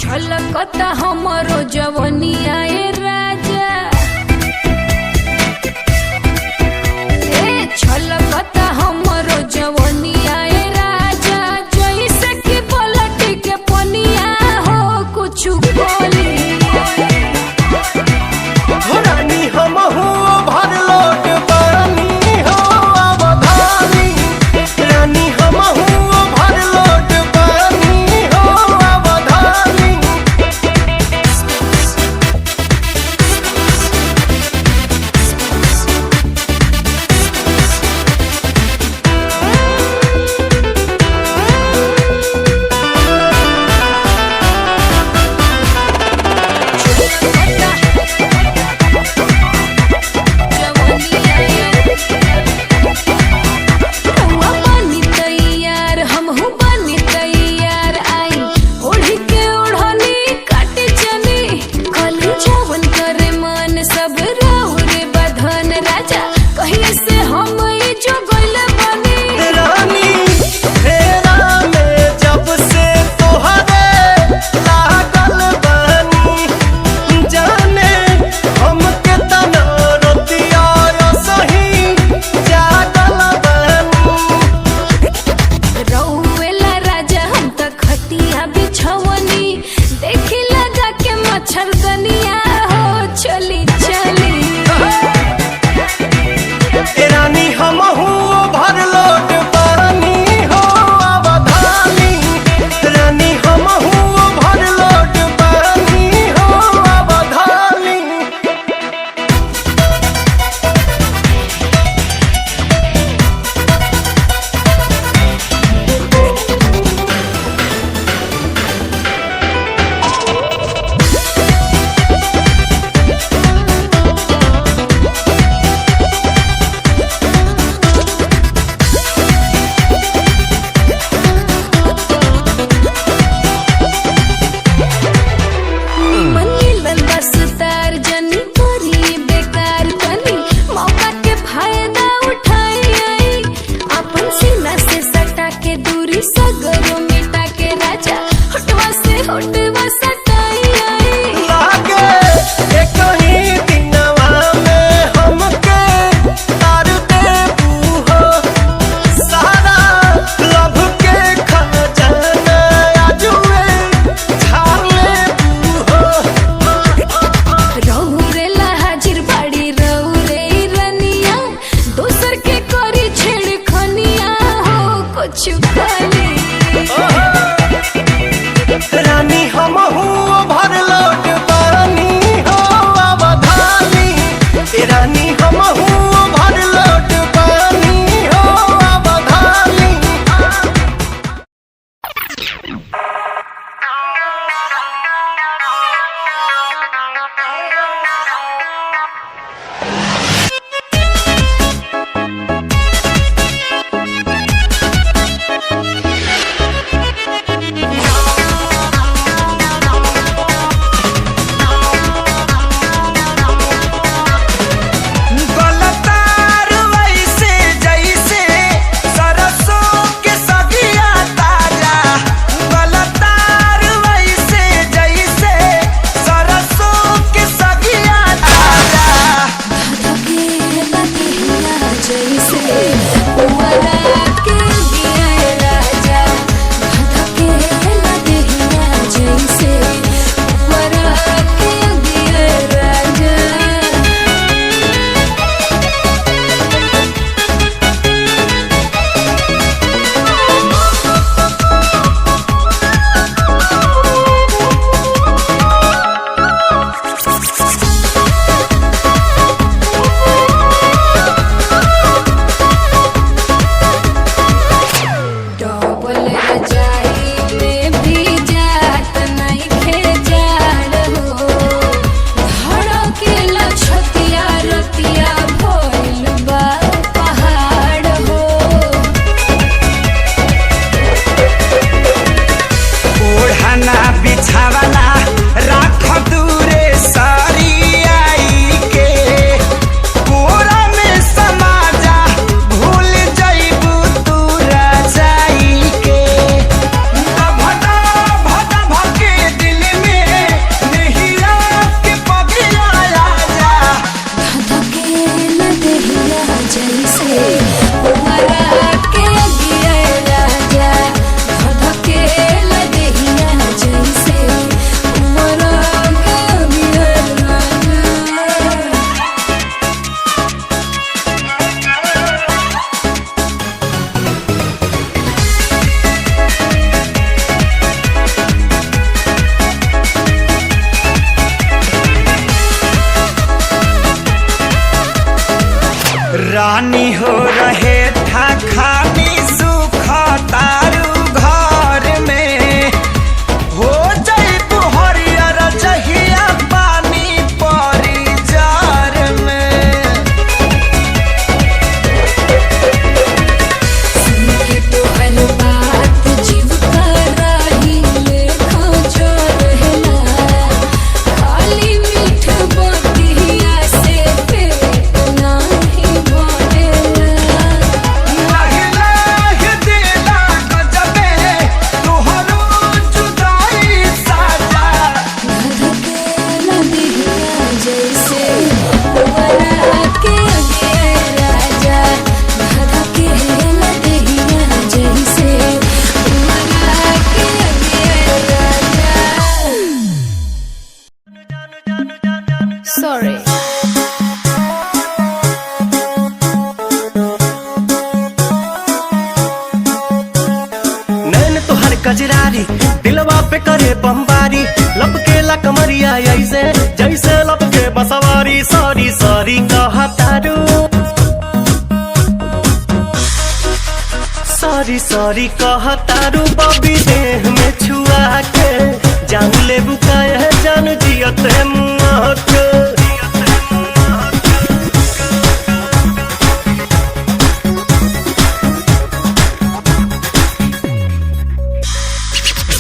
छलकता हमरो जवनिया ए राजा, छलकता हमरो जवनिया ए राजा, जैसे कि पलट के पनिया हो कुछ बोली। रानी हमहू भर लोट पानी हो अवधानी, रानी हमहू भर लोट पानी हो अवधानी। सब राहु रे बधन राजा, कहिए से हम जो गइल बनी। रानी फेरा में जब से तोहरे लागल बनी, जाने हमके तना रतिया सही जागल बनी। रउएला राजा हम त खटिया बिछवनी, देखी लगा के मच्छरदनिया हो चली चली। रानी हमहू भर लोट पानी हो अवधानी, रानी हमहू भर लोट पानी हो अवधानी। रानी हो रहे था खानी सुख तारू घर में हो जाई तू हरियर जहिया पानी परी जार में। सुन के तोहर बात जीव कराही लेखा जो रहला, खाली मीठ बतिया से पेट नाही भरेला। लाहि लाहि दिला गजबे तोहरो जुदाई साजा। धधकेला दिहिया जैसे पुअरा के अगे राजा, धधकेला दिहिया जैसे पुअरा के अगे राजा। Sorry. नैन तोहर कजरारी दिलवा पे करे बमबारी, लपकेला कमरिया ऐसे जैसे लपके बसवारी। सॉरी सॉरी कहतारू, सॉरी सॉरी कहतारू बबी देह में छुआ के जान ले बुकाए है जान जियत है मुआ के।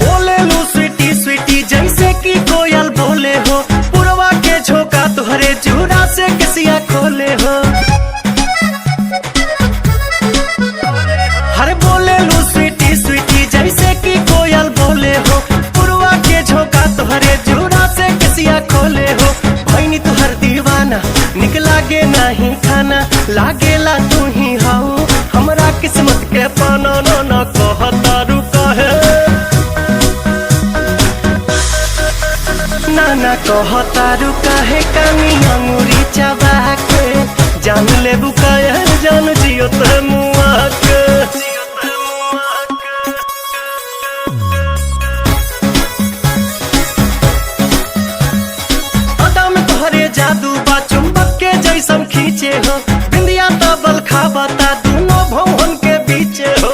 बोले लू स्वीटी स्वीटी जैसे कि कोयल बोले हो, पुरवा के झोंका तुहरे चूड़ा से किसिया खोले हो। हर बोले लू स्वीटी स्वीटी जैसे कि कोयल बोले हो, पुरवा के झोंका तुहरे चूड़ा से किसिया खोले हो। भैनी तुहर दीवाना निक लागे नहीं खाना, लागेला तू ही हाउ हमरा किस्मत के पाना। न कहतारू कहे नाना कहतारू काहे कानी अंगूरी चबा के जान ले बुकाया जान जियो ते मुआ के। अदा में तोहरे जादू बा चुंबक के जैसन खींचे हो, बिंदिया तबल खाबता दोनों भवन के बीचे हो।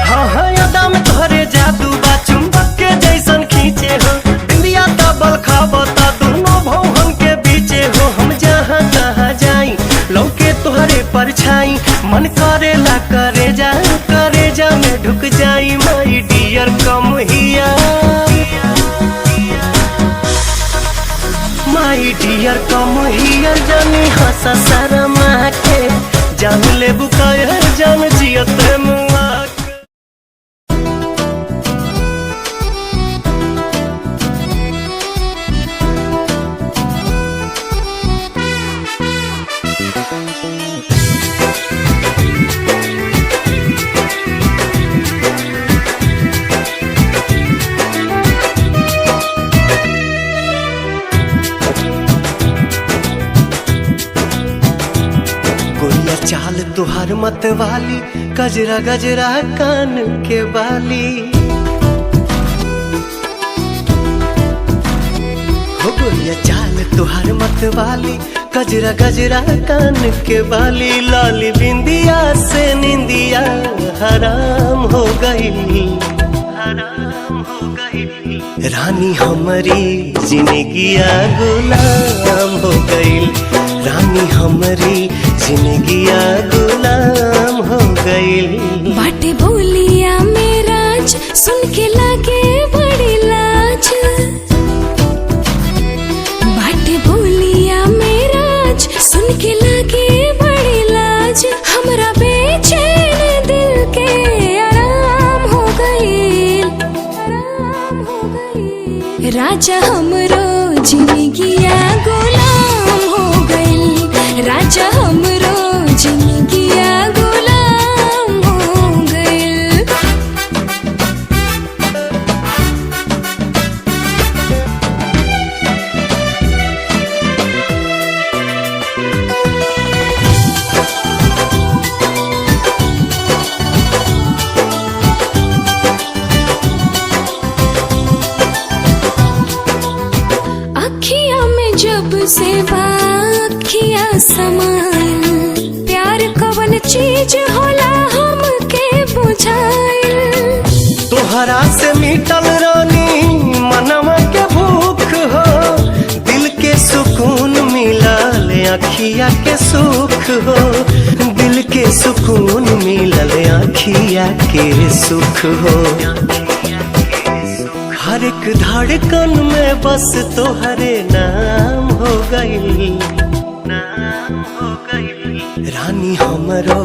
हाँ हाँ अदा में तोहरे जादू बा चुंबक के जैसन खींचे हो, बिंदिया तबल खाबता दोनों भवन के बीचे हो। हम जहाँ जहाँ जाई लौके तोहरे परछाई, मन करेला करे जा में ढुक जाई। माई डियर कम हिया, माई डियर कम हिया जानी हंसा शर्मा के जान ले बुकाया जान जियत मुआ के। गोरिया चाल तुहार मत वाली, गजरा गजरा कान के बाली। हो गोरिया चाल तुहार मत वाली, गजरा गजरा कान के बाली। लाली बिंदिया से निंदिया हराम हो गई, हराम हो गई। रानी हमारी जिंदगिया गुलाम हो गई, रानी हमारी जिंदगिया गुलाम हो गई। बाटे बोलिया मेराज सुन के लागे बड़ी लाज, बाटे बोलिया मेराज सुन के लागे बड़ी लाज। हमरा बेचैन दिल के आराम हो गई, आराम हो गई। राजा हमरो जिंदगिया गुलाम हो गई, राजा हमरो जिंदगिया गुलाम हो गई। अखियां में जब से बात चीज होला हमके बुझाइल। तोहरा से मिटल रानी मनवा के भूख हो, दिल के सुकून मिलल अखिया के सुख हो, दिल के सुकून मिलल अखिया के सुख हो। हर एक धड़कन में बस तोहरे नाम हो गई, रानी हमरो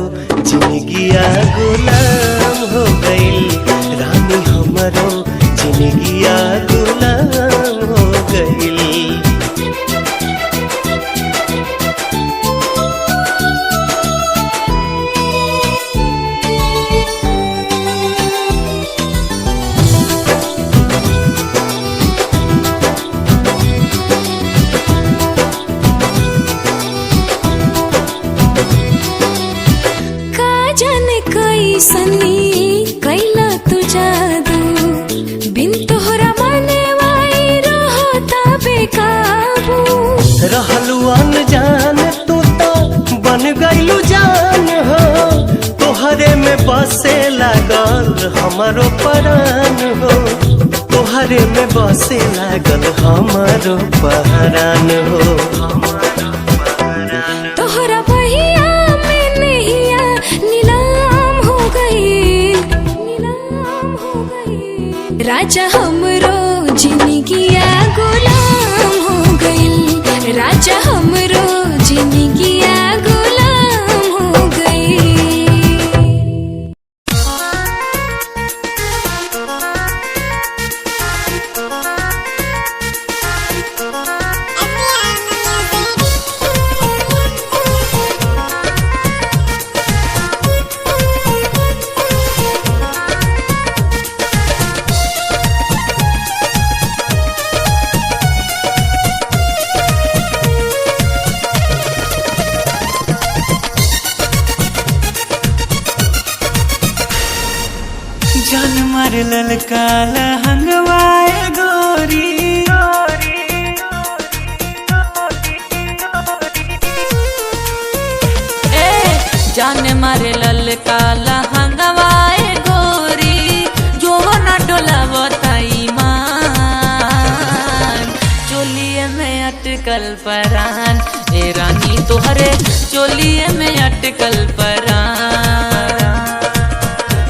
जिंदगिया गुलाम हो गई, रानी हमरो जिंदगिया गुलाम हो गई। सनी कैला तू जादू, बिन तोहरा माने वाई रहता बेकाबू। रहलू अनजान तू तो बन गईलू जान हो, तोहरे में बसे लागल हमारो परान हो, तोहरे में बसे लागल हमारो पहरान हो। तोहरा बहिया में नैया नीलाम हो गई, नीलाम हो गई। राजा हमरो जिंदगिया गुलाम हो गई, राजा हमरो जिंदगिया गुलाम हो गई। जान मार ललका लहंगवाए गोरी, जान मारे ललका लहंगवाए गोरी, जो न डोलावताई मान, चोलिए में अटकल परान, ए रानी तोहरे चोलिए में अटकल परान,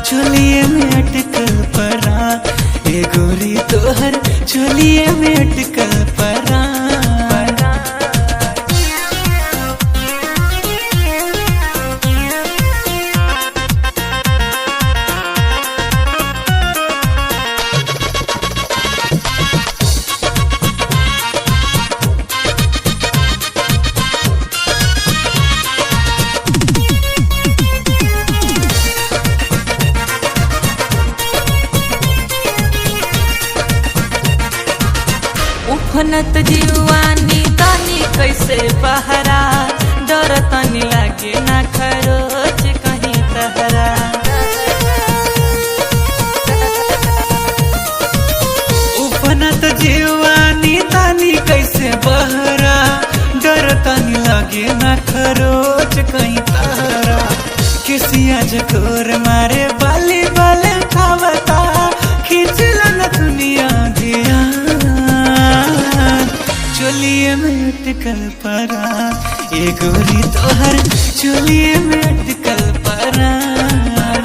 चोलिए में अटकल परान, ए गोरी तोहर चोलिए में अटकल परान। उफनत जीवानी तानी कैसे बहरा, डर तनी लागे ना खरोच कहीं तहरा। उफनत जीवानी तानी कैसे बहरा, डर तनी लागे ना खरोच कहीं तहरा। किसिया जकोर मारे बाली बाले खावता, खींचला न दुनिया दिया, चोलिए में अटकल परान, ये गोरी तोहर चोलिए में अटकल परान,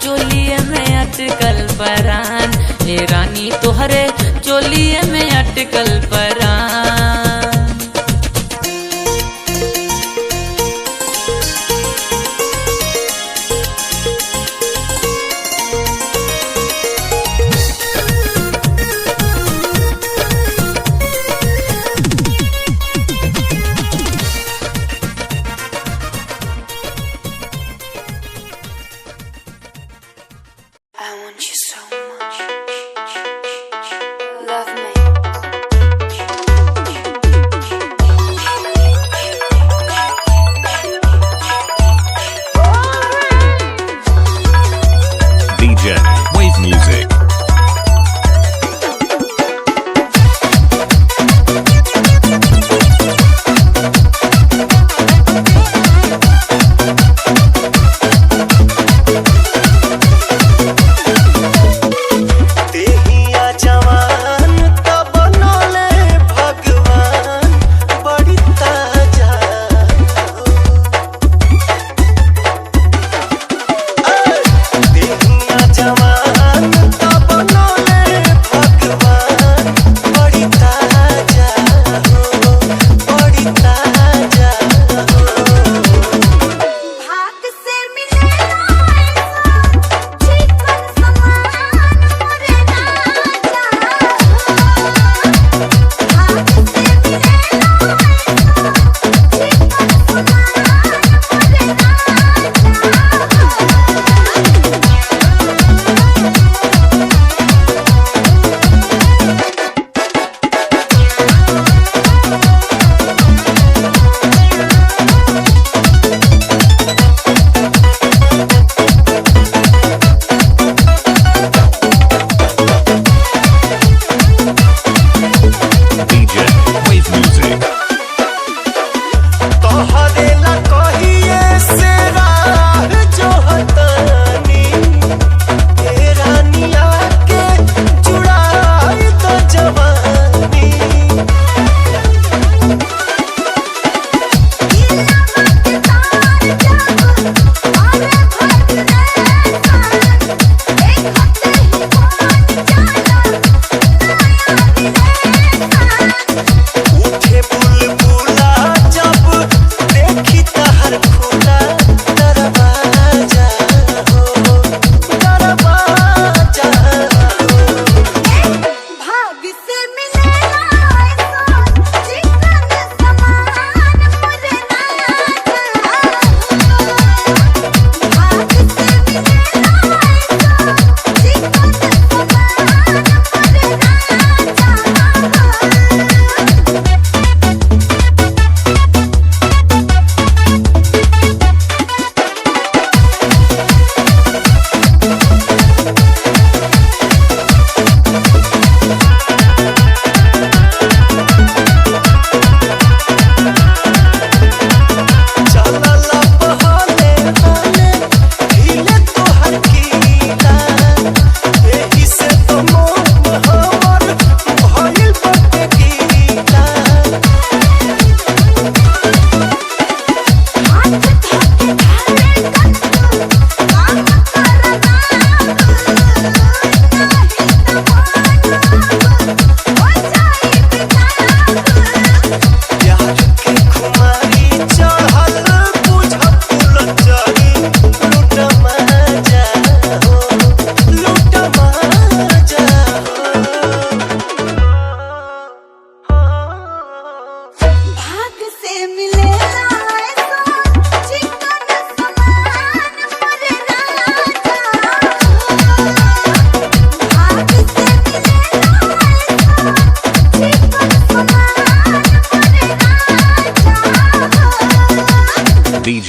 चोलिए में अटकल परान, ए रानी तोहरे चोलिए में अटकल परान। I want you so much. Love me. DJ Wave Music.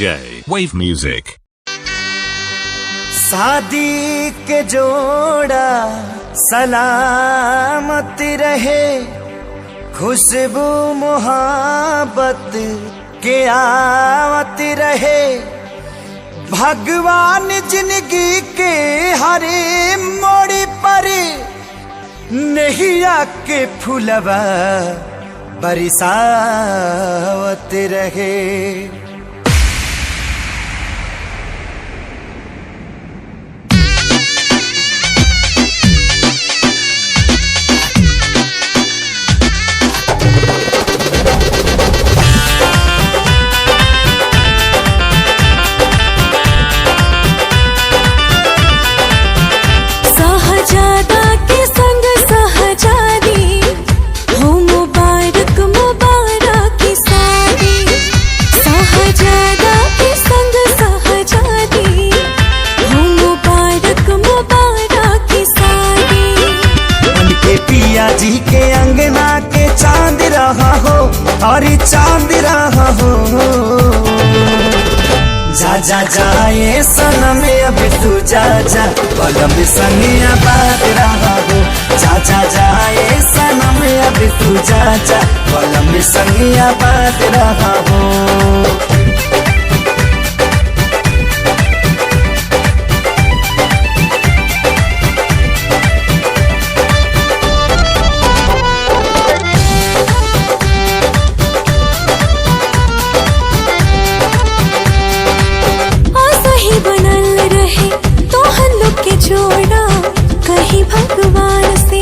Wave Music. शादी के जोड़ा सलामत रहे, खुशबू मोहब्बत के आवत रहे। भगवान जिंदगी के हरे मोड़ पर नैया के फुलवा बरसावत रहे। जी के अंगना के चांद रहा हो और चांद रहा हो। जा जा जाए सनम अब तू जा जा, पलम संगिया बात रहा हो। जा जा जाए सनम अब तू जा जा, पलम संगिया बात रहा हो। भगवान से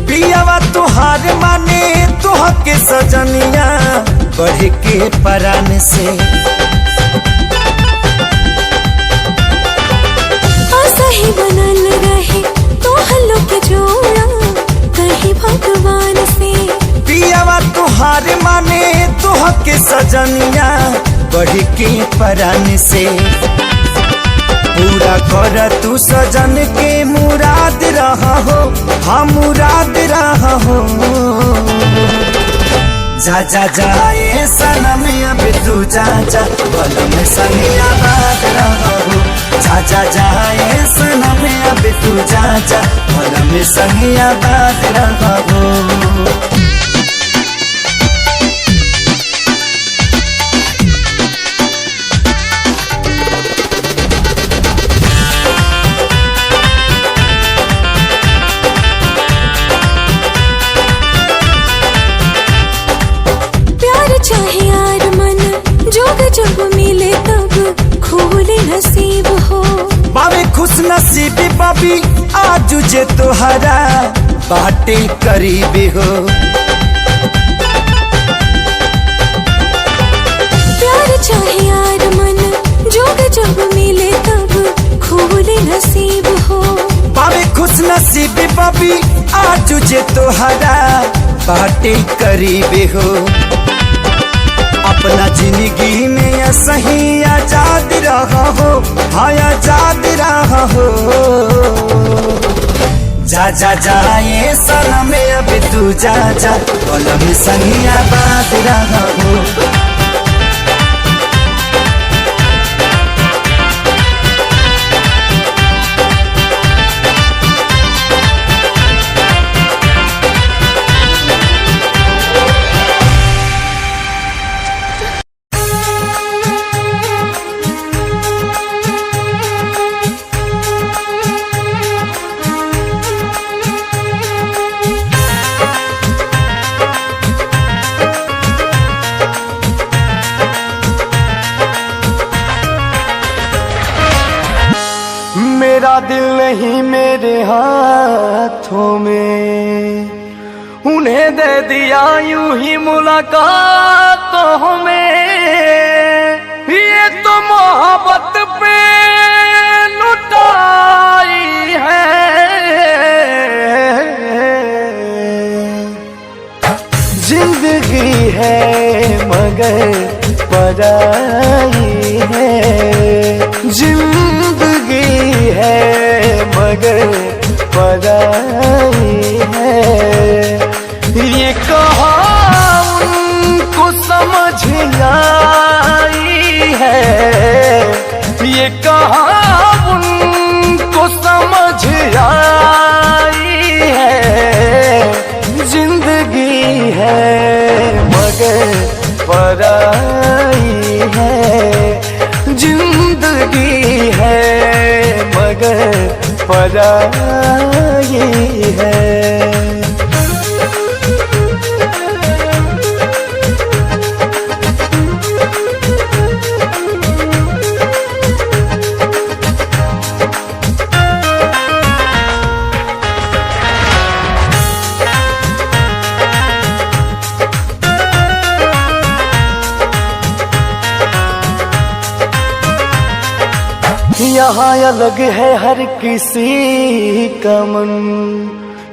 पियावा तुहार माने तुह के सजनिया बढ़ के परान से। सही बनल रहे तो हल्लो के जोड़ा कहीं भगवान से। पियावा तुहार माने तुह के सजनिया बढ़ के परान से। पूरा कर तू सजन के मुराद रहा हो, हाँ मुराद रहा हो। जा जा जाए सनम अब तू जा जा, पलम संगिया बात रहा हो। जा जा जाए सनम अब तू जा जा, पलम संगिया बात रहा हो। चाहे यार मन जोग जब मिले तब खोले नसीब हो। बाबे खुश नसीबी बाबी आज जे तोहरा बाटे करीबी हो। प्यार चाहे यार मन जोग जब मिले तब खोले नसीब हो। बाबे खुश नसीबी बाबी आज जे तोहरा बाटे करीबी हो। अपना जिंदगी में सही आजाद रहा हो, हाँ आजाद रहा हो। जा जा जाए सनम अब तू जा जा, पलम संगिया बात रहा हो। मेरा दिल नहीं मेरे हाथों में, उन्हें दे दिया यूं ही मुलाकातों में। ये तो मोहब्बत पे लुटाई है, जिंदगी है मगर पराई है। जिंदगी है मगर पराई है। ये कहा उनको समझ आई है, ये कहाँ उनको समझ आई है, जिंदगी है मगर पराई है, जिंदगी है मगर पराई है। यहाँ अलग है हर किसी का मन,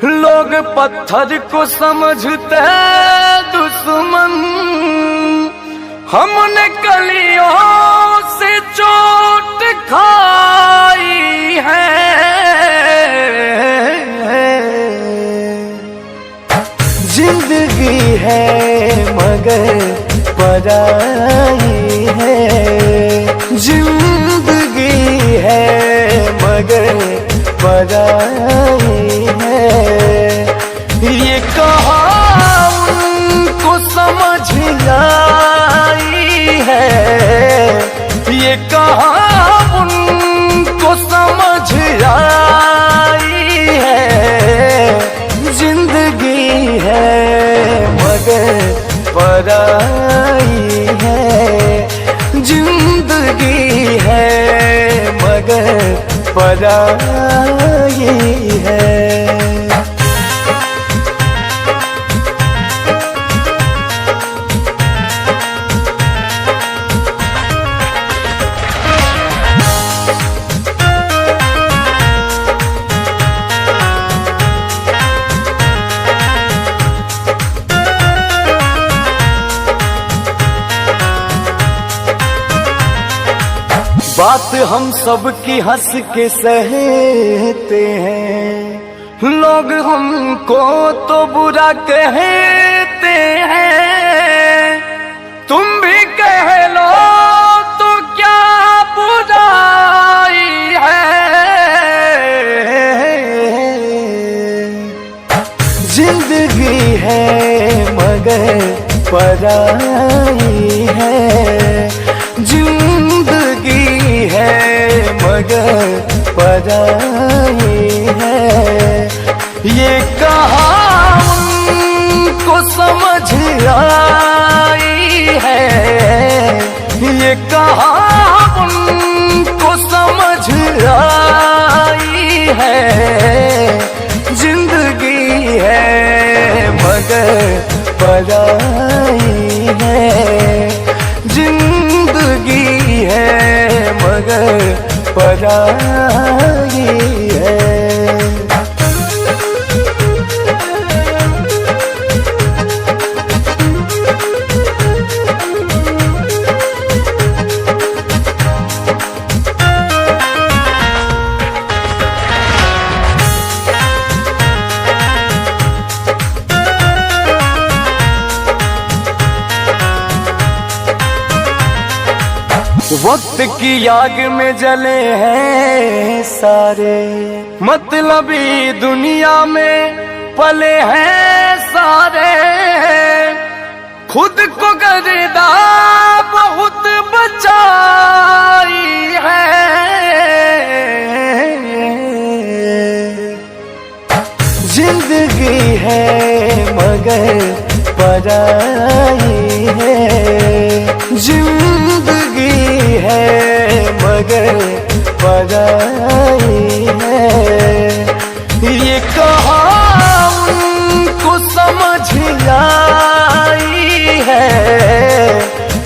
लोग पत्थर को समझते दुश्मन, हमने कलियों से चोट खाई है, जिंदगी है मगर पराई है, जिंदगी है मगर पराई है। ये कहाँ उनको समझ आई है, ये कहाँ उनको समझ आई है, जिंदगी है मगर पराई है, जिंदगी है मगर पराई है। बात हम सब की हंस के सहते हैं, लोग हमको तो बुरा कहते हैं, तुम भी कह लो तो क्या बुराई है, जिंदगी है मगर पराई है, जिंदगी है मगर पराई है। ये कहाँ उनको समझ आई है, ये कहाँ उनको समझ आई है, जिंदगी है मगर पराई है, जिंदगी है मगर पराई है। वक्त की आग में जले हैं सारे, मतलबी दुनिया में पले हैं सारे, खुद को गर्दा बहुत बचाई है, जिंदगी है मगर पराई है, जिंदगी है मगर पराई है। ये कहाँ उनको समझ आई है,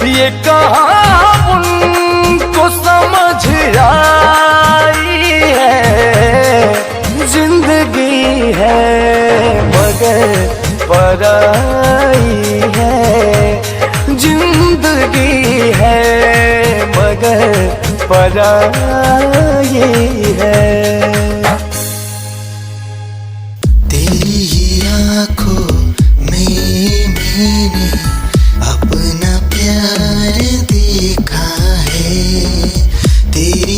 ये कहाँ उनको समझ आई है, जिंदगी है मगर पराई है, जिंदगी है मगर पराई है। तेरी ही आँखों में मैंने अपना प्यार देखा है, तेरी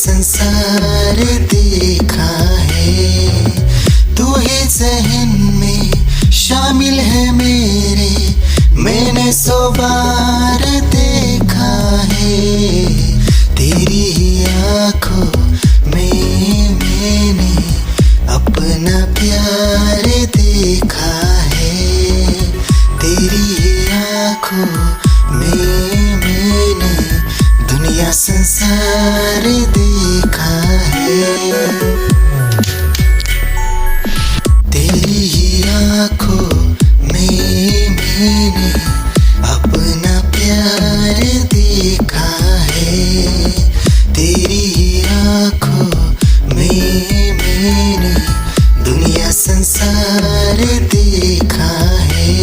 संसार देखा है, तू ही जहन में शामिल है मेरे, मैंने 100 बार देखा है। तेरी ही आँखों में मैंने अपना प्यार देखा है, तेरी ही आँखों में मैंने दुनिया संसार देखा है। तेरी ही आँखों में मैंने अपना प्यार देखा है, तेरी ही आँखों में मैंने दुनिया संसार देखा है।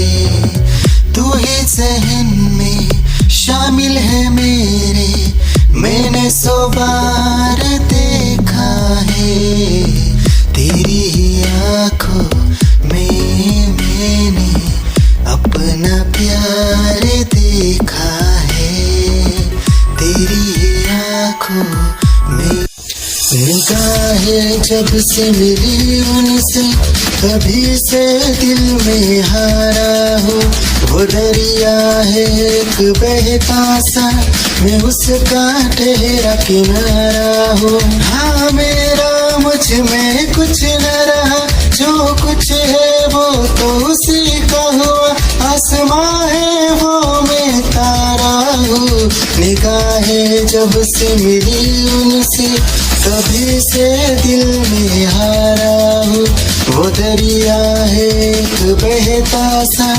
तू ही जहन में शामिल है मेरे, मैंने 100 बार देखा है। तेरी ही आँखों में मैंने अपना प्यार देखा है, तेरी ही आँखों में। निगाहें जब से मिली उनसे, कभी से दिल में हारा हो। वो दरिया है एक बहता सा, मैं उसका ठहरा किनारा हो। हाँ मेरा मुझ में कुछ न रहा, जो कुछ है वो तो उसी का हुआ। आसमां है वो मैं तारा हूँ। निगाहें जब से मिली उनसे, कभी से दिल में हारा हूँ। वो दरिया है एक बहता सा,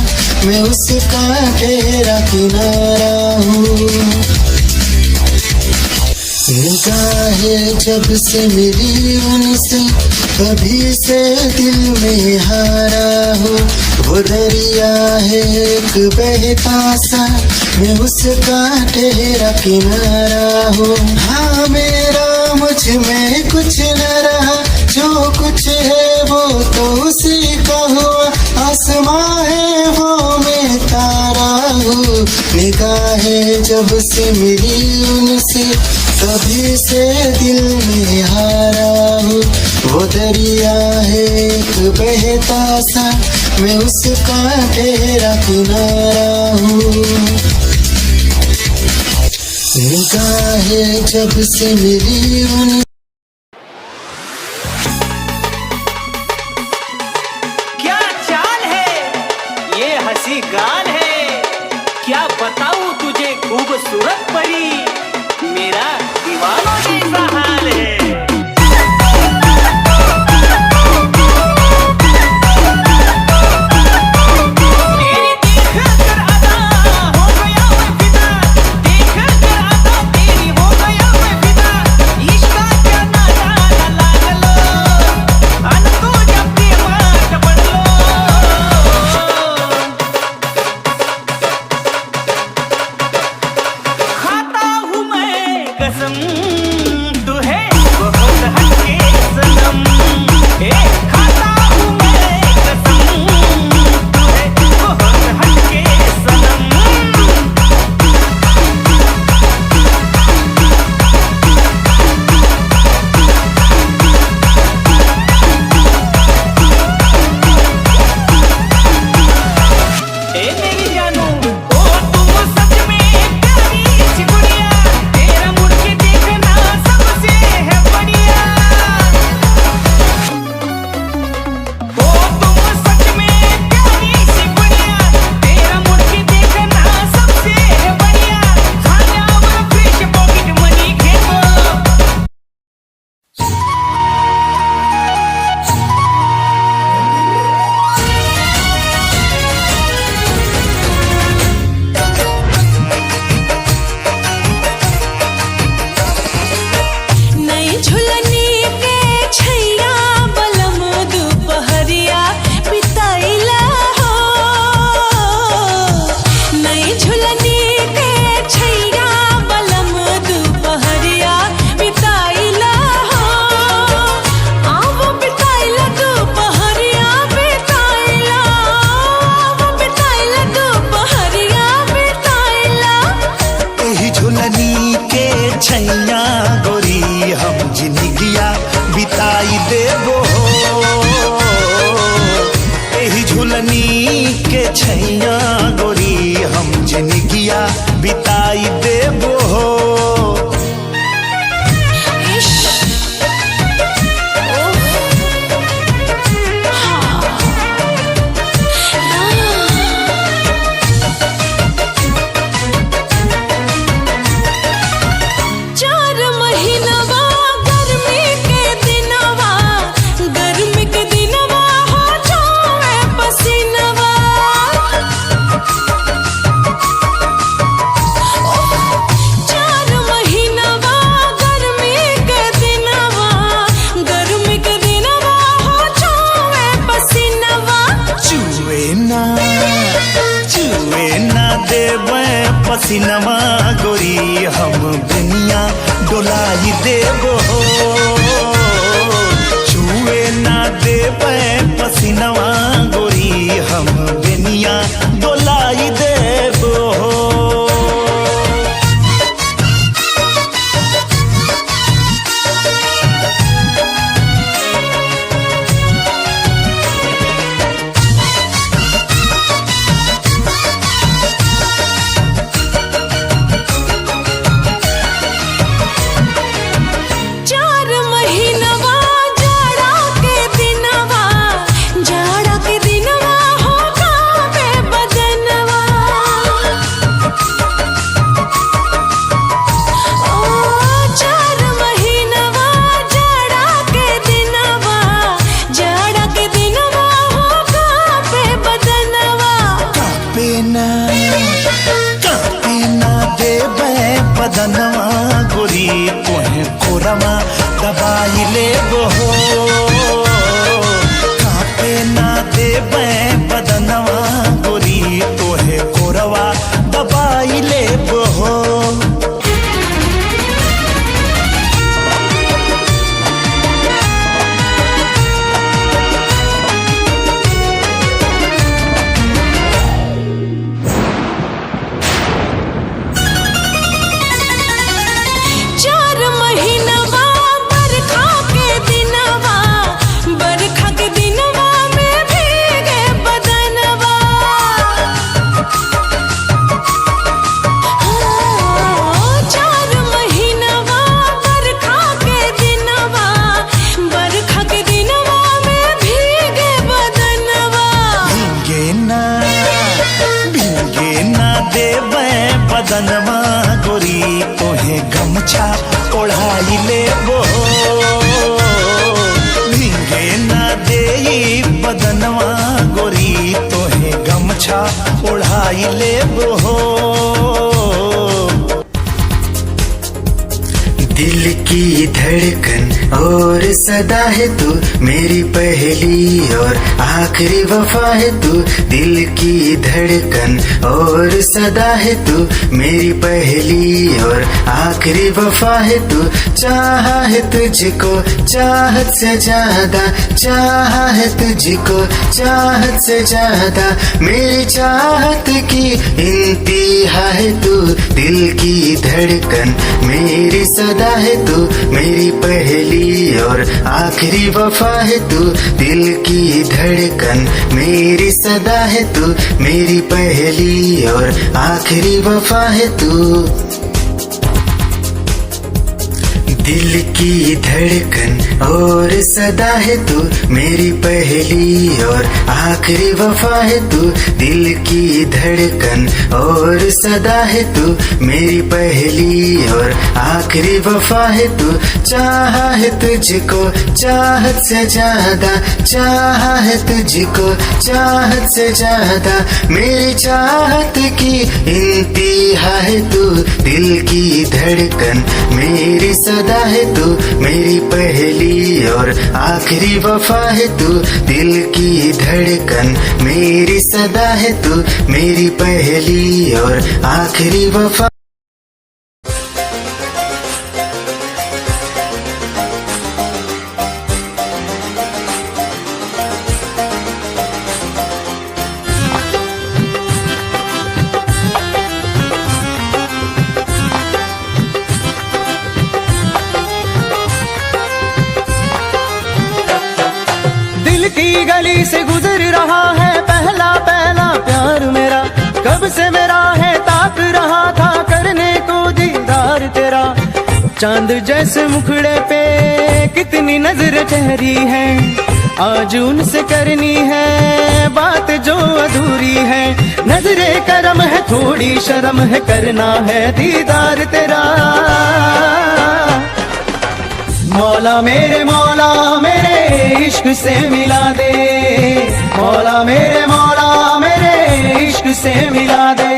मैं उसका ठहरा किनारा हूँ। निगाहें जब से मिली उनसे, कभी से दिल में हारा हूँ। वो दरिया है एक बहता सा, मैं उसका ठहरा किनारा हूँ। हाँ मेरा मुझ में कुछ न रहा, जो कुछ है वो तो उसी का हुआ। आसमां है वो मैं तारा हूँ। निगाहें जब से मिली उनसे, कभी से दिल में हारा हूँ। वो दरिया है एक बहता सा, मैं उसका ठहरा किनारा हूँ। निगाहें जब से मिली उन क्या चाल है, ये हंसी गाल है, क्या बताऊं तुझे खूबसूरत परी, मेरा दीवानों जैसा हाल है। छैया गोरी हम डोलाई देबो छुए ना देबे पसीनवा गोरी हम बेनिया डोलाई देबो बदनवा गोरी तोहे कोरमा दबाई लेबो कापे ना देबे बदनवा गोरी तोहे कोरवा दबाई लेबो बदनवा गोरी तोहे गमछा ओढ़ाई लेबो भीगे ना देई बदनवा गोरी तोहे गमछा ओढ़ाई लेबो दिल की धड़कन और सदा है तू मेरी पहली और आखिरी वफा है तू दिल की धड़कन और सदा है तू मेरी पहली और आखिरी वफा है तू चाहा है तुझको चाहत से ज्यादा चाहा है तुझको चाहत से ज्यादा मेरी चाहत की इंतहा है तू दिल की धड़कन मेरी सदा है तू मेरी पहली और आखिरी वफा है तू दिल की धड़कन मेरी सदा है तू मेरी पहली और आखिरी वफा है तू दिल की धड़कन और सदा है तू मेरी पहली और आखिरी वफा है तू दिल की धड़कन और सदा है तू मेरी पहली और आखिरी वफा है तू चाहा है तुझको चाहत से ज्यादा चाहा है तुझको चाहत से ज्यादा मेरी चाहत की इंतहा है तू दिल की धड़कन मेरी सदा है तू मेरी पहली और आखिरी वफा है तू दिल की धड़कन मेरी सदा है तू मेरी पहली और आखिरी वफा की गली से गुजर रहा है पहला पहला प्यार मेरा कब से मेरा है ताक रहा था करने को दीदार तेरा चांद जैसे मुखड़े पे कितनी नजर ठहरी है आज उनसे करनी है बात जो अधूरी है नजरे करम है थोड़ी शर्म है करना है दीदार तेरा मौला मेरे इश्क से मिला दे मौला मेरे इश्क से मिला दे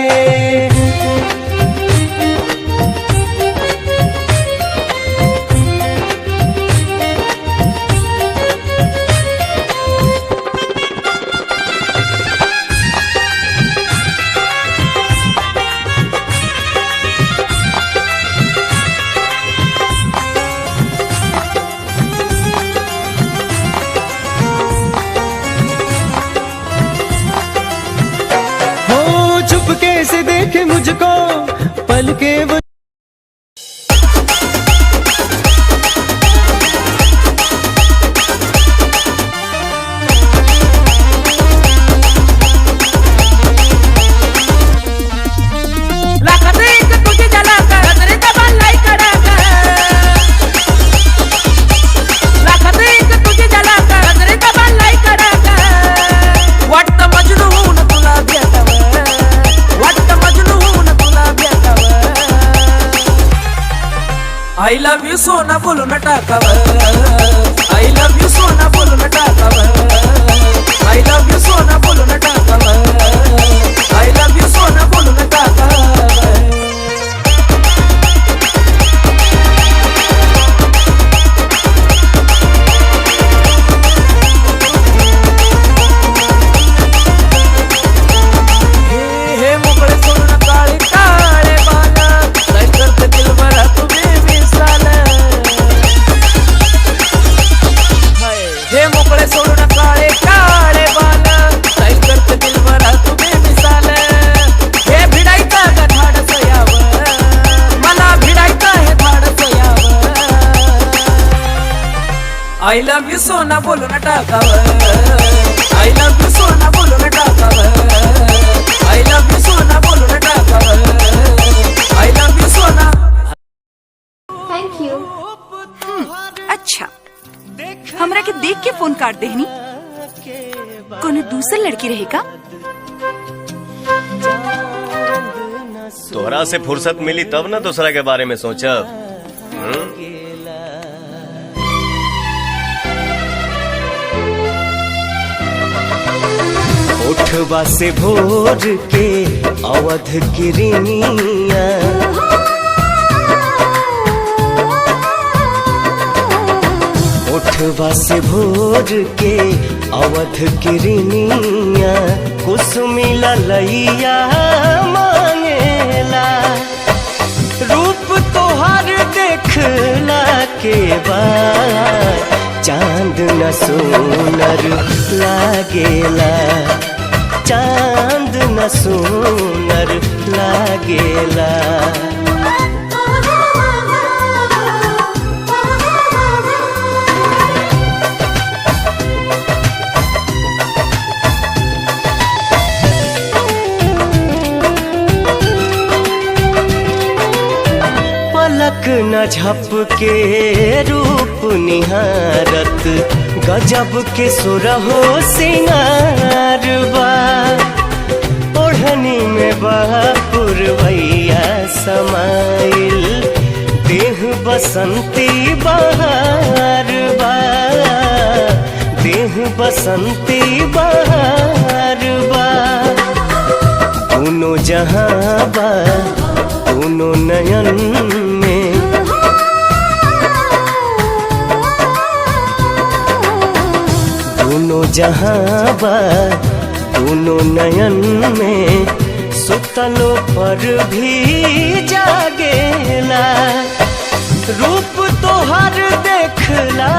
के I love you सोना बोलून टाकावं I love you सोना बोलून टाकावं I love you सोना बोलून टाकावं I love you सोना बोलून टाकावं हे मोकळे सोडून काळे काळे बाल काय करते दिलभरा तुम्ही हे मोकळे सोडून काळे काळे बाल काय करते दिलभरा तुम्ही मिसाल हे भिडायचं का धाडस यावं मला भिडायचं हे धाडस यावं I love you सोना बोलून टाकावं I love you सोना बोलून टाकावं I love you सोना बोलून टाकावं I love you Sona thank you. अच्छा हमरा के देख के फोन काट देहनी कोनो दूसर लड़की रहेगा। तोहरा से फुर्सत मिली तब ना दूसरा के बारे में सोचब। उठवा से भोर के अवध किरनिया उठवा से भोर के अवध किरनिया कुसुमी ललैया मांगेला रूप तोहर देखला के बाद चांद न सोनर लागेला चांद न सोनर लागेला पलक न झपके रूप निहारत गजब के सुरहो सिंगार बा ओढ़नी में पुरवैया समाइल देह बसंती बहार बा देह बसंती बहार बा दोनों जहां बा दोनों नयन में दोनों जहां बा दोनों नयन में सुतलों पर भी जागेला रूप तोहर देखला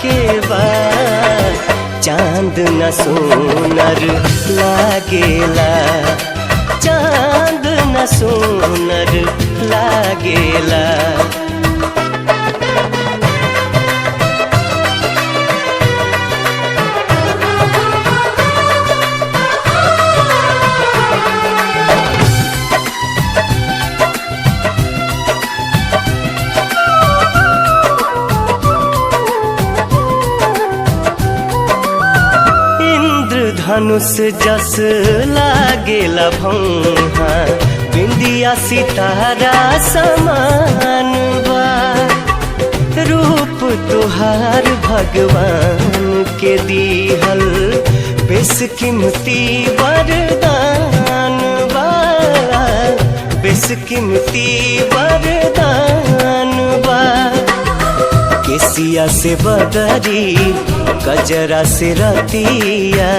के बाद चांद न सोनर लागेला चांद न सोनर लागेला धनुष जस लागेला भौहा बिंदिया सितारा समान बा रूप तुहार भगवान के दीहल बेशकीमती वरदान बा बेशकीमती वरदान बा केसिया से बदरी गजरा से रतिया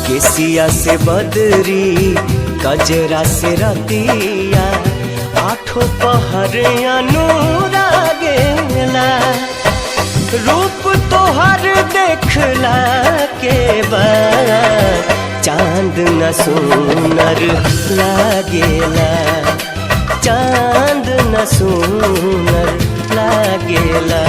केसिया से बदरी गजरा से रतिया आठों पहर अनुरागेला रूप तोहर देखला के बाद चांद न सुनर लागेला, चांद न सुनर लागेला।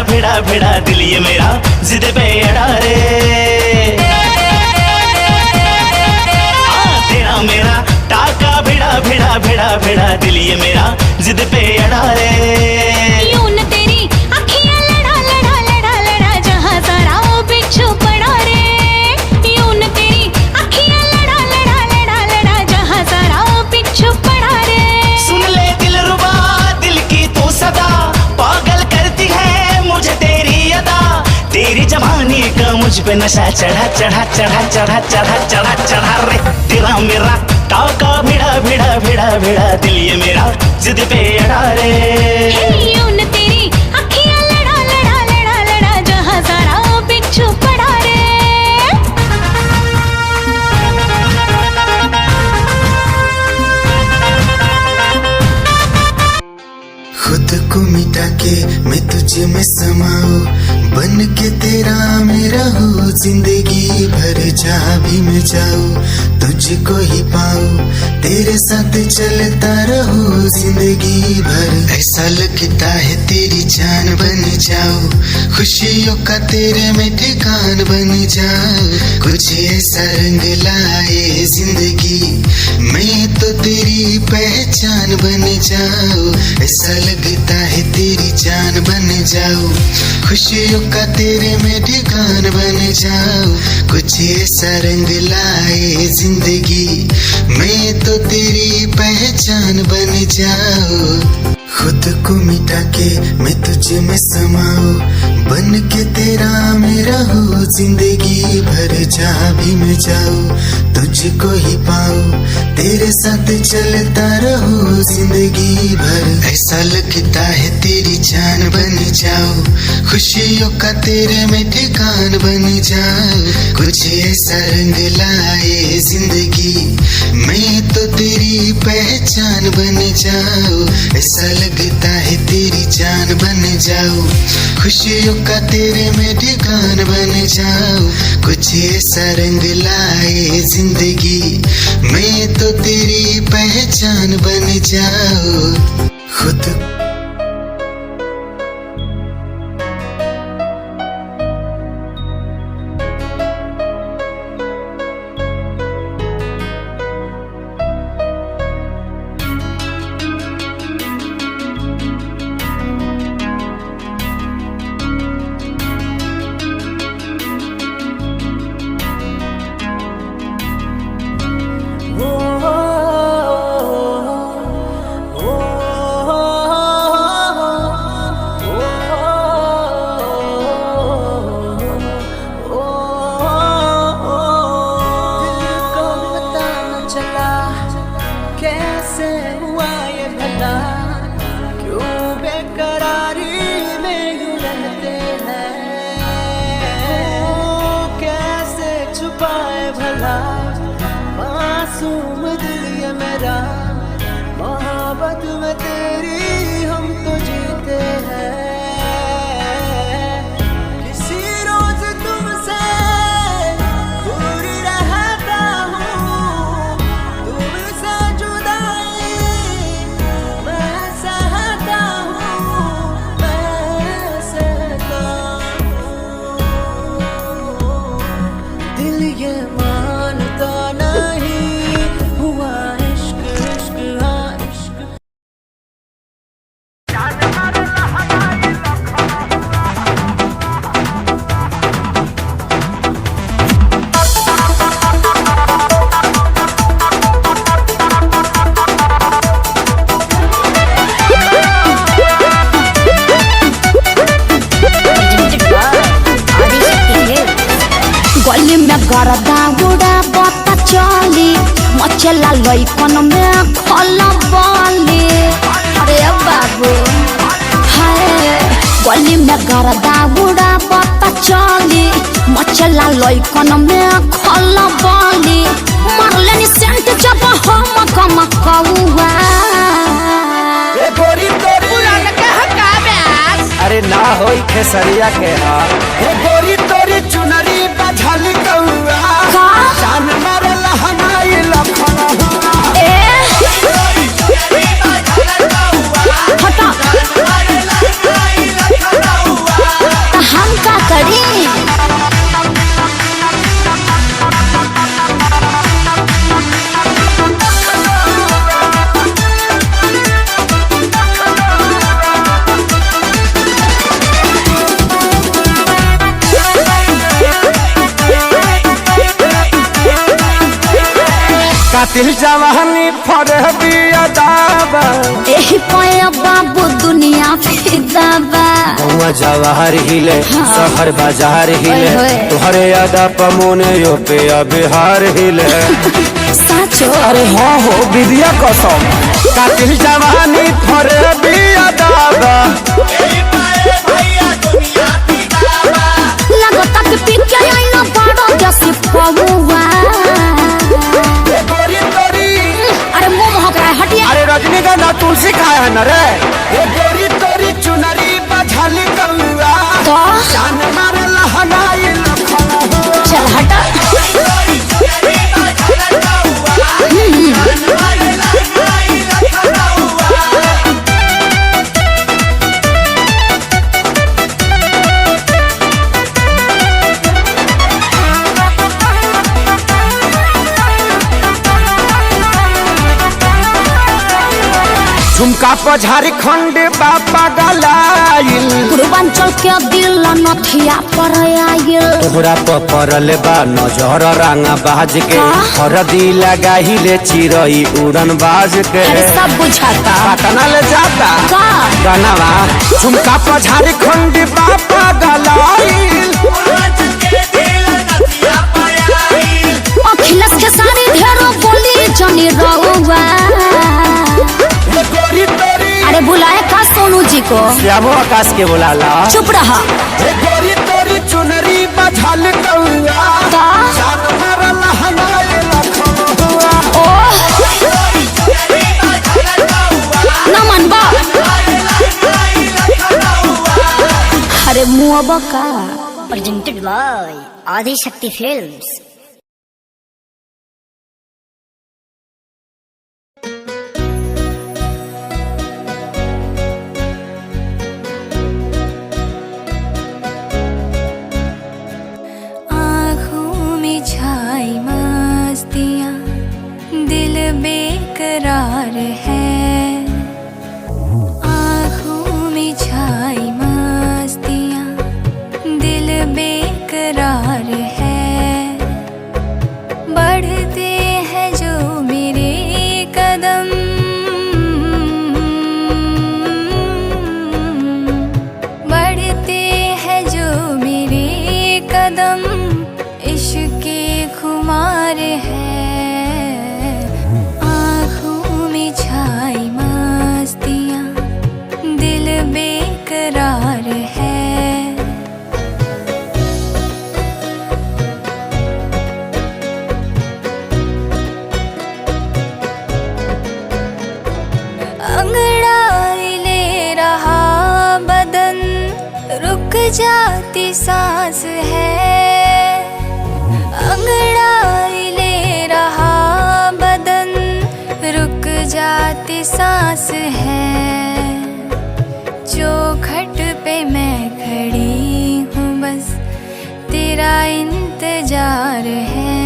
भिड़ा भिड़ा दिल ये मेरा जिद पे अड़ा रे, तेरा मेरा टाका भिड़ा भिड़ा भिड़ा भिड़ा दिल ये मेरा जिद पे अड़ा रे। यूं न तेरी अखियां लड़ा लड़ा लड़ा लड़ा जहां सारा वो बिच्छू पड़ा रे, यूं न तेरी अखियां लड़ा लड़ा लड़ा लड़ा जहां सारा वो बिच्छू पड़ा रे। सुन ले दिलरुबा दिल की तू सदा, पागल करती है मुझे तेरी अदा, तेरी जवानी का मुझ पे नशा चढ़ा चढ़ा चढ़ा चढ़ा चढ़ा चढ़ा चढ़ा रे। तेरा मेरा टाका भिड़ा भिड़ा भिड़ा भिड़ा दिल ये मेरा जिद पे अड़ा रे। यूं न तेरी अखियां लड़ा लड़ा लड़ा लड़ा जहां सारा वो बिच्छू पड़ा रे। खुद को मिटा के मैं तुझे में समाऊं, बन के तेरा मेरा हो जिंदगी भर, जहाँ भी मैं जाऊं तुझको ही पाऊं, तेरे साथ चलता रहूं जिंदगी भर। ऐसा लगता है तेरी जान बन जाऊं, खुशियों का तेरे में ठिकान बन जाऊं, कुछ ऐसा रंग लाए जिंदगी मैं तो तेरी पहचान बन जाऊं। ऐसा लगता है तेरी जान बन जाऊं, खुशियों का तेरे में ठिकान बन जाऊं, कुछ ऐसा रंग लाए जिंदगी मैं तो तेरी पहचान बन जाऊं। खुद को मिटा के मैं तुझे में समाऊं, बन के तेरा मेरा हो जिंदगी भर, जहाँ भी मैं जाऊं तुझको ही पाऊं, तेरे साथ चलता रहूं जिंदगी भर। ऐसा लगता है तेरी जान बन जाऊं, खुशियों का तेरे में ठिकान बन जाऊं, कुछ ऐसा रंग लाए जिंदगी मैं तो तेरी पहचान बन जाऊं। ऐसा लगता है तेरी जान बन जाऊं, खुशियों का तेरे में ठिकान बन जाऊं, कुछ ऐसा रंग लाए जिंदगी मैं तो तेरी पहचान बन जाऊं। खुद गरदा उड़ा बता चली मचला लइकन में खल बली अरे बाबू हाय गली में गरदा उड़ा बता चली मचला लइकन में खल बली मारलेनी सेंट जब हम कम कौआ ए गोरी तोरी पुरान के हका ब्यास अरे ना होई खेसरिया के हा ए गोरी तोरी चुनरी बझल कौआ का जान मारे लहनाई लखना ए हटा हम का करी कातिल जवानी फरहबी अदाबा एही पाया बाबू दुनिया फिदाबा गौवा जवाहर हिले शहर बाजार हिले ओए। तोहरे यादा पमोने यो पे बिहार हिले साचो अरे हाँ हो विद्या कसम कातिल जवानी फरहबी अदाबा लगता कि पी के आईना बड़ो जैसे पौवा अरे मुंह महक रहा है हटिए अरे रजनीगंधा तुलसी खाए है न रे ये गोरी तोरी चुनरी बझल कौआ तो जान मारे लहनाई लखना चल हटा झुमका पर झारखंड बापा गलाइल पूर्वांचल के दिल नथिया पर आयल तोहरा पर पड़ल बा नजर रंगा बाज के हरदी लगाहिले चिरई उड़न बाज के अरे सब बुझाता पटना ले जाता का गनवा झुमका पर झारखंड बापा गलाइल अखिलेश के सारी ढेरों बोली जनी रहुआ अरे बुलाए का सोनू जी को श्यामो आकाश के बुलाला चुप रहा ए गोरी तोरी चुनरी बझल कौआ का जान मारे लहनाई लखना ओ न मनबा अरे मुआबा का presented by Adi Shakti Films. आँखों में छाई मस्तियाँ दिल बेकरार है आँखों में छाई मस्तियाँ दिल बेकरार है बढ़ते हैं जो मेरे कदम बढ़ते हैं जो मेरे कदम इश्क़ खुमार है आँखों में छाई मस्तियाँ दिल बेकरार है अंगड़ाई ले रहा बदन रुक जाती सांस है अंगड़ाई ले रहा बदन रुक जाती सांस है चौखट पे मैं खड़ी हूँ बस तेरा इंतजार है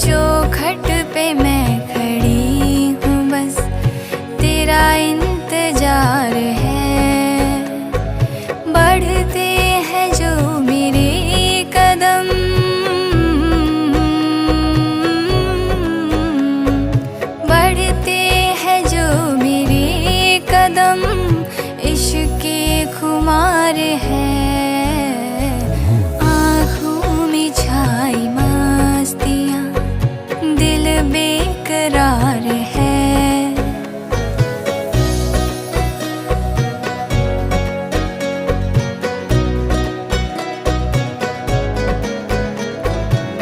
चौखट पे मैं खड़ी हूँ बस तेरा इंतजार है बढ़ते हैं जो मेरे कदम बढ़ते हैं जो मेरे कदम इश्क़ खुमार है आँखों में छा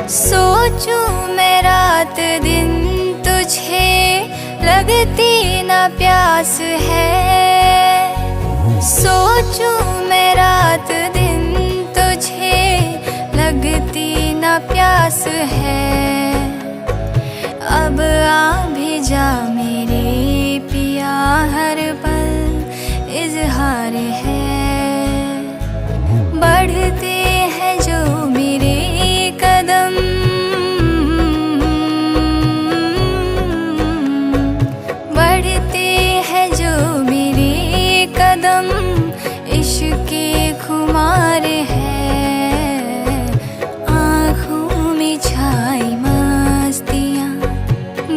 सोचूं मैं रात दिन तुझे लगती ना प्यास है। सोचूं मैं रात दिन तुझे लगती ना प्यास है। अब आ भी जा मेरे पिया हर पल इजहार है। बढ़ते हैं जो मेरे कदम बढ़ते हैं जो मेरे कदम इश्क के खुमार है। आँखों में छाई मस्तियाँ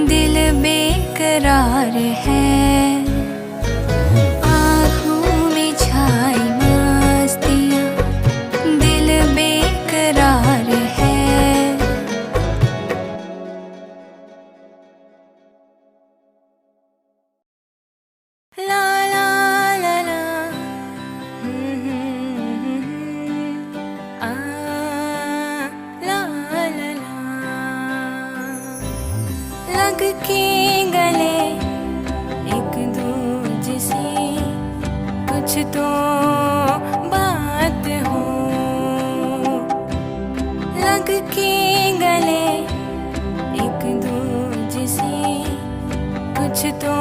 दिल बेकरार है। आँखों में छाई मस्तियाँ दिल बेकरार है। ला ला ला ला आ ला ला ला लग के गले एक दूजे से कुछ तो बात हो। लग के गले एक दूजे से कुछ तो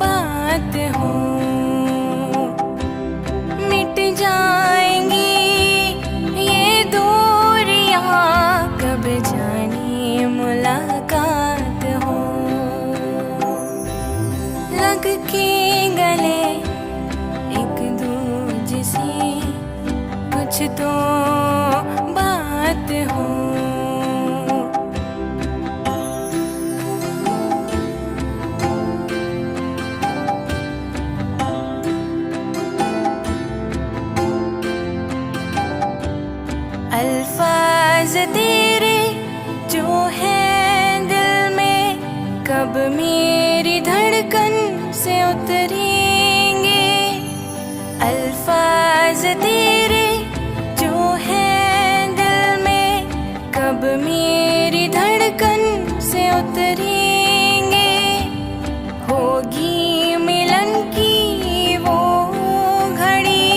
बात हो। मिट जाएंगी ये दूरियां कब जाने मुलाकात हो। लग के गले एक दूजे से कुछ तो बात हो। अल्फाज तेरे जो है दिल में कब मेरी धड़कन से उतरेंगे। अल्फाज तेरे जो है दिल में कब मेरी धड़कन से उतरेंगे। होगी मिलन की वो घड़ी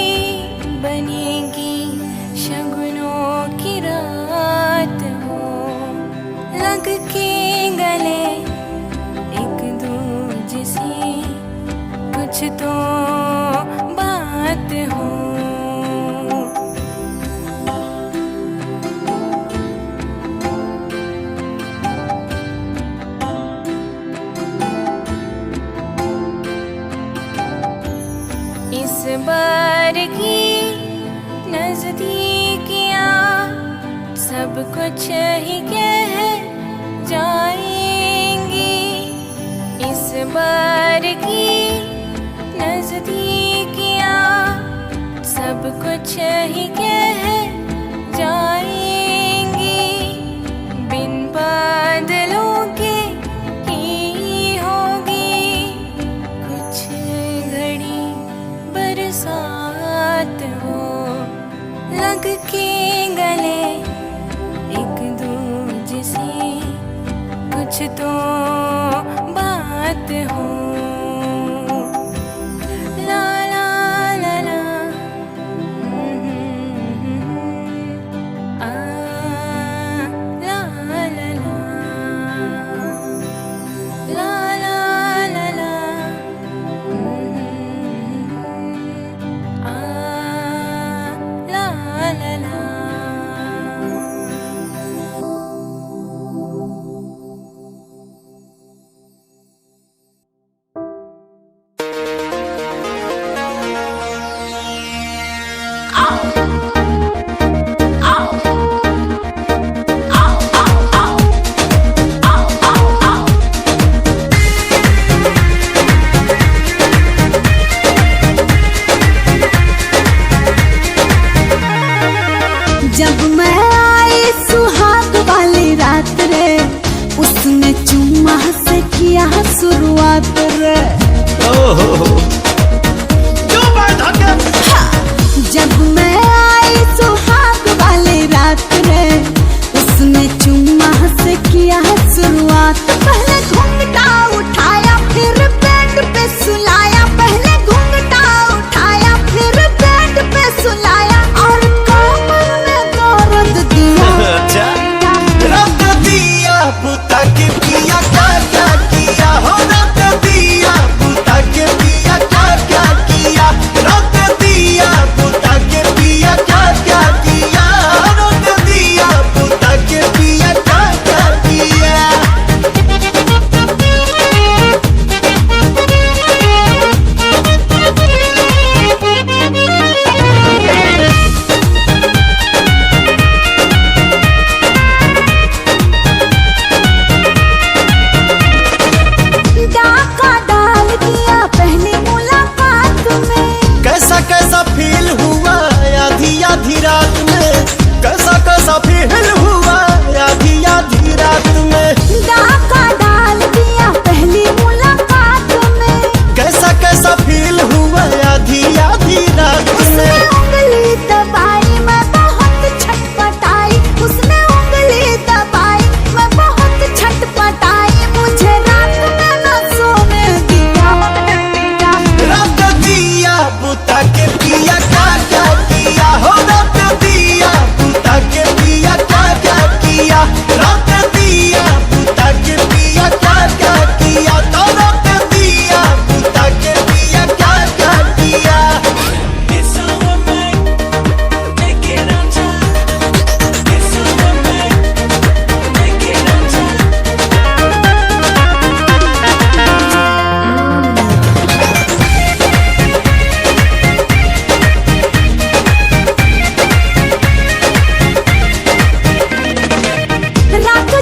बनेगी शगुनों की रात हो। लग के गले एक दूजे से कुछ तो बात हो। इस बार की नजदीकियां सब कुछ ही कह जाएंगी। इस बार की नजदीकियां सब कुछ ही कह जाएंगी। बिन बादलों के ही होगी कुछ घड़ी बरसात हो। लग के गले एक दूजे से कुछ तो बात हो। ला ला ला ला आ ला ला ला ला ला ला ला आ ला ला ला।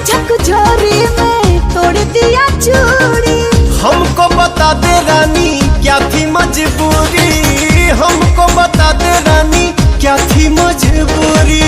झकझोरी में तोड़ दिया चूड़ी। हमको बता दे रानी क्या थी मजबूरी, हमको बता दे रानी क्या थी मजबूरी।